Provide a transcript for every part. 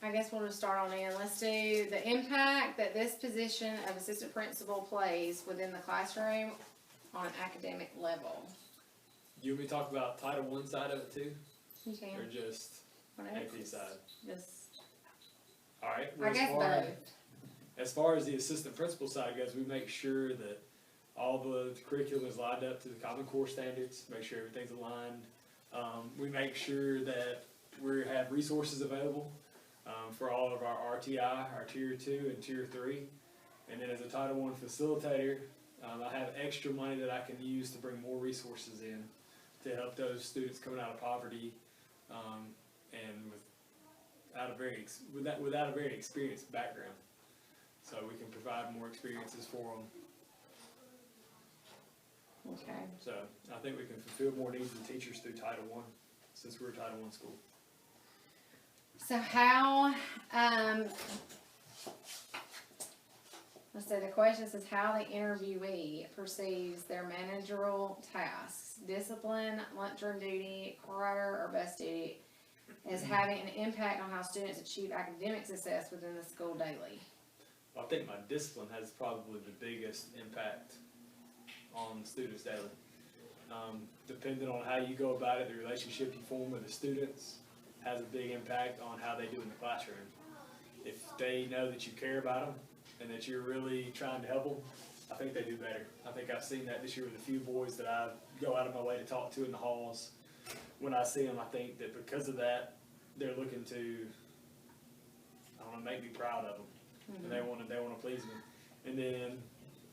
I guess we'll just start on in. Let's do the impact that this position of assistant principal plays within the classroom on an academic level. Do you want me to talk about Title I side of it too? You can. Or just AP side? Just, Alright. I guess both. As far as the assistant principal side goes, we make sure that all the curriculum is lined up to the Common Core standards, make sure everything's aligned. We make sure that we have resources available for all of our RTI, our Tier 2 and Tier 3. And then as a Title I facilitator, I have extra money that I can use to bring more resources in to help those students coming out of poverty and without a very experienced background. So we can provide more experiences for them. Okay. So I think we can fulfill more needs of teachers through Title I, since we're a Title I school. So how, let's say the question says how the interviewee perceives their managerial tasks, discipline, lunchroom duty, choir, or bus duty, is having an impact on how students achieve academic success within the school daily. I think my discipline has probably the biggest impact on students daily. Depending on how you go about it, the relationship you form with the students has a big impact on how they do in the classroom. If they know that you care about them and that you're really trying to help them, I think they do better. I think I've seen that this year with a few boys that I go out of my way to talk to in the halls. When I see them, I think that because of that, they're looking to, I don't know, make me proud of them. And they want to please me. And then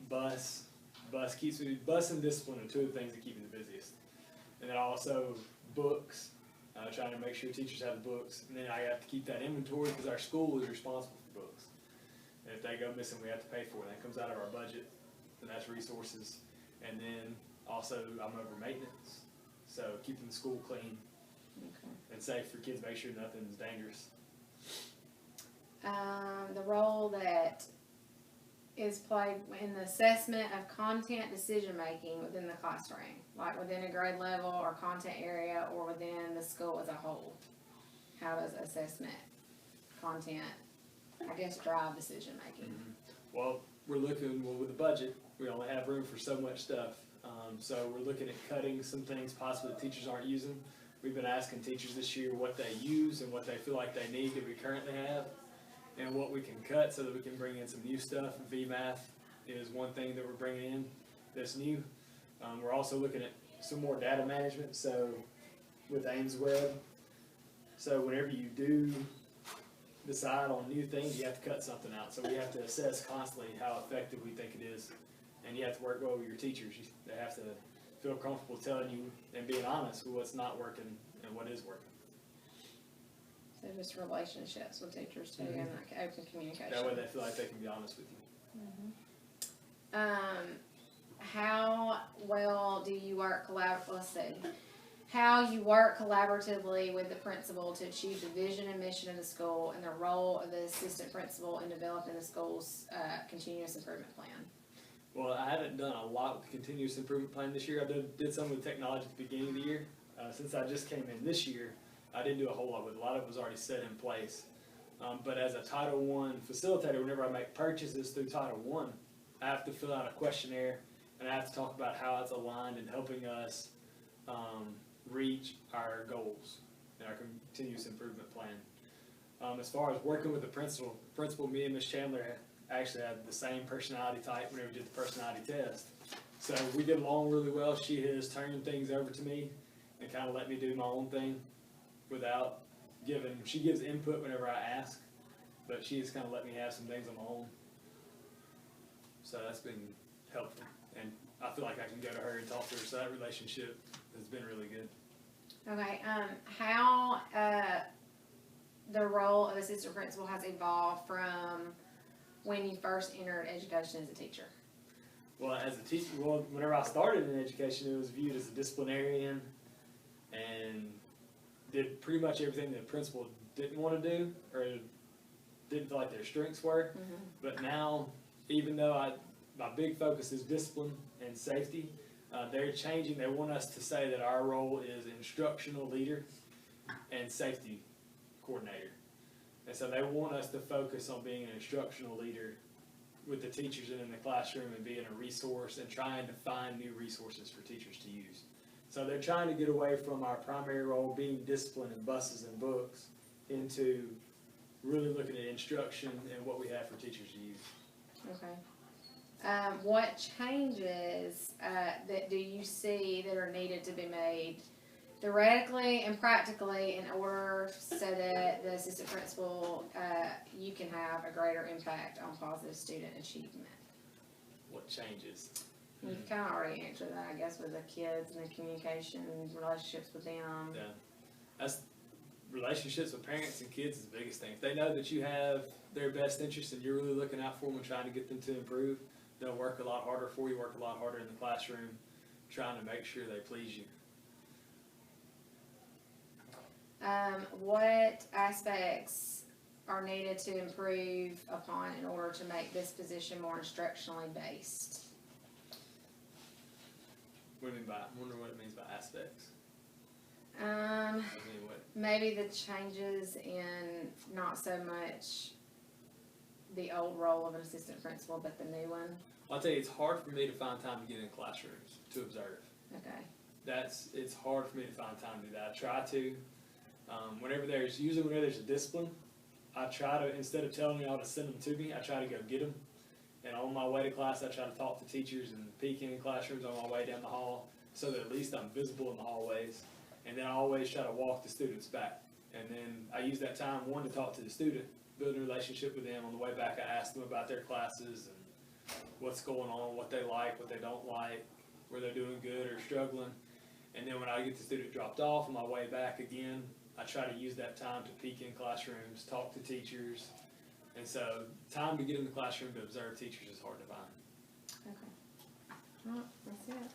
bus and discipline are two of the things that keep me the busiest. And then also books, trying to make sure teachers have books. And then I have to keep that inventory because our school is responsible for books. And if they go missing, we have to pay for it. That comes out of our budget, and that's resources. And then also I'm over maintenance, so keeping the school clean and safe for kids, make sure nothing's dangerous. The role that is played in the assessment of content decision making within the classroom, like within a grade level or content area or within the school as a whole. How does assessment content, I guess, drive decision making? Well, we're looking, with the budget, we only have room for so much stuff. So we're looking at cutting some things possibly that teachers aren't using. We've been asking teachers this year what they use and what they feel like they need that we currently have, and what we can cut so that we can bring in some new stuff. VMath is one thing that we're bringing in that's new. We're also looking at some more data management, so with Ames Web. So whenever you do decide on new things, you have to cut something out. So we have to assess constantly how effective we think it is. And you have to work well with your teachers. They have to feel comfortable telling you and being honest with what's not working and what is working. So just relationships with teachers too, and like open communication. That way they feel like they can be honest with you. How well do you work how you work collaboratively with the principal to achieve the vision and mission of the school and the role of the assistant principal in developing the school's continuous improvement plan? Well, I haven't done a lot with the continuous improvement plan this year. I did some with technology at the beginning of the year. Since I just came in this year, I didn't do a whole lot with it. A lot of it was already set in place. But as a Title I facilitator, whenever I make purchases through Title I, I have to fill out a questionnaire, and I have to talk about how it's aligned in helping us reach our goals in our continuous improvement plan. As far as working with the principal, me and Ms. Chandler actually had the same personality type whenever we did the personality test. So we get along really well. She has turned things over to me and kind of let me do my own thing without she gives input whenever I ask, but she has kind of let me have some things on my own. So that's been helpful. And I feel like I can go to her and talk to her, so that relationship has been really good. Okay, how the role of assistant principal has evolved from when you first entered education as a teacher? Well, as a teacher, whenever I started in education, it was viewed as a disciplinarian and did pretty much everything that the principal didn't want to do or didn't feel like their strengths were. But now, even though my big focus is discipline and safety, they're changing. They want us to say that our role is instructional leader and safety coordinator. And so they want us to focus on being an instructional leader with the teachers and in the classroom and being a resource and trying to find new resources for teachers to use. So they're trying to get away from our primary role being discipline and buses and books into really looking at instruction and what we have for teachers to use. Okay. What changes that do you see that are needed to be made theoretically and practically in order so that the assistant principal, you can have a greater impact on positive student achievement? What changes? You've kind of already answered that, I guess, with the kids and the communication and relationships with them. Yeah, that's relationships with parents and kids is the biggest thing. If they know that you have their best interest and you're really looking out for them and trying to get them to improve, they'll work a lot harder for you, work a lot harder in the classroom, trying to make sure they please you. What aspects are needed to improve upon in order to make this position more instructionally based? What do you mean by? I wonder what it means by aspects. I mean, what? Maybe the changes in not so much the old role of an assistant principal, but the new one. I'll tell you, it's hard for me to find time to get in classrooms to observe. Okay. It's hard for me to find time to do that. I try to. Whenever there's a discipline, I try to, instead of telling y'all to send them to me, I try to go get them. And on my way to class, I try to talk to teachers and peek in classrooms on my way down the hall so that at least I'm visible in the hallways. And then I always try to walk the students back. And then I use that time, one, to talk to the student, build a relationship with them. On the way back, I ask them about their classes and what's going on, what they like, what they don't like, where they're doing good or struggling. And then when I get the student dropped off on my way back again, I try to use that time to peek in classrooms, talk to teachers. And so time to get in the classroom to observe teachers is hard to find. Okay. Well, that's it.